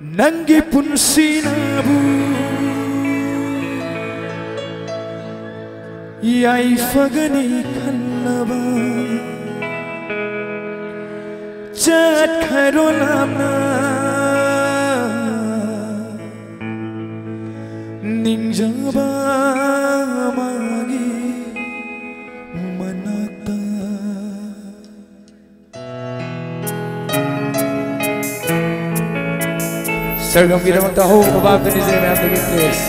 Nangi punsinabu Yai fagani kallaba Jat kharolamna Ningjaba magi manata Sargam gidamagta ho mababdanize ma'am the please.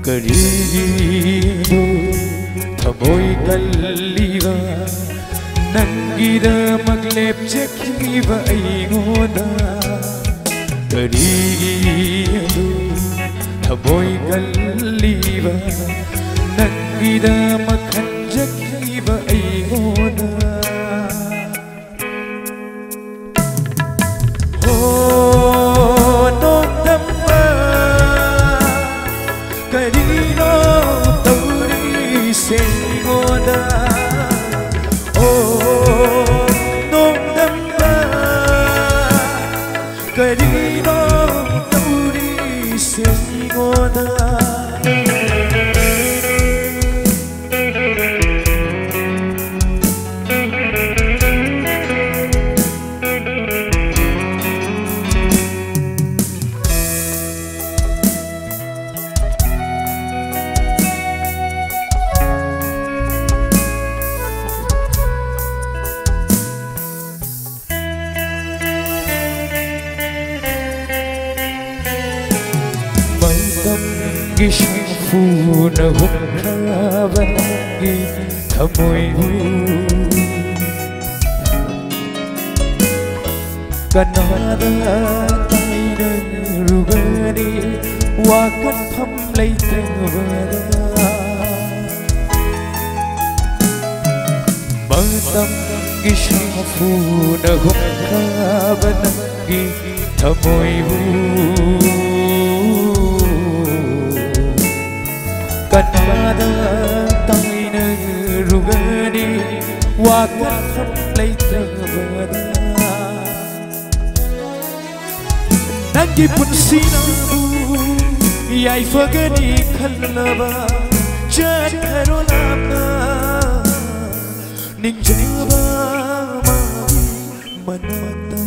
Karigido thamoy kalliba nangida maglep chakhiba aingoda Karigido thamoy kalliba nangida makhanjakhiba aingoda Gishfuna humravangi thamoyu Kanada taina rugani wakan pham leitengvada Matam gishfuna humravangi thamoyu Kanada taina rugani wakan pham leitengvada Nangi punsinabu yai fagani kallaba Jat kharolamna ningjaba magi manata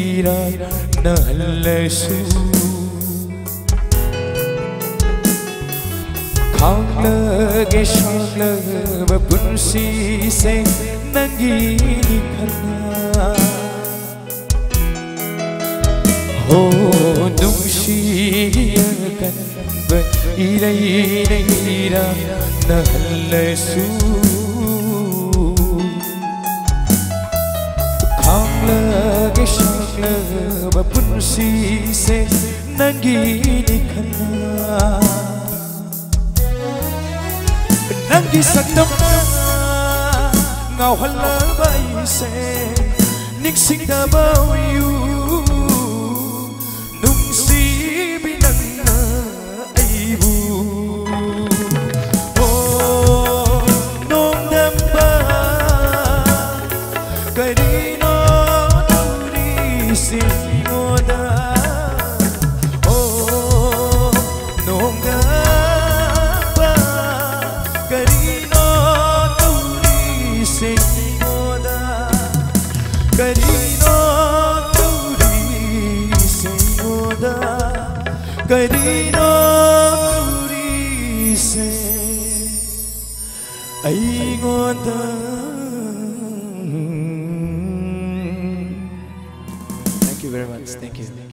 Ira nalasu khangla ge shangla bapunsi se nangi khana ho dumshi kan ba ira nalasu Lagi shangla bapunsi se nangi dikhana Nangi sakdamna ngao hala bai se Nixing da bao yu nungsi binangna aibu Oh nong damba karino Singoda, oh, nonga ꯑꯩꯉꯣꯟꯗ ꯀꯔꯤꯅꯣ ꯇꯧꯔꯤꯁꯦ ꯑꯩꯉꯣꯟꯗ ꯀꯔꯤꯅꯣ ꯇꯧꯔꯤꯁꯦ ꯑꯩꯉꯣꯟꯗ Thank you very much. Thank you.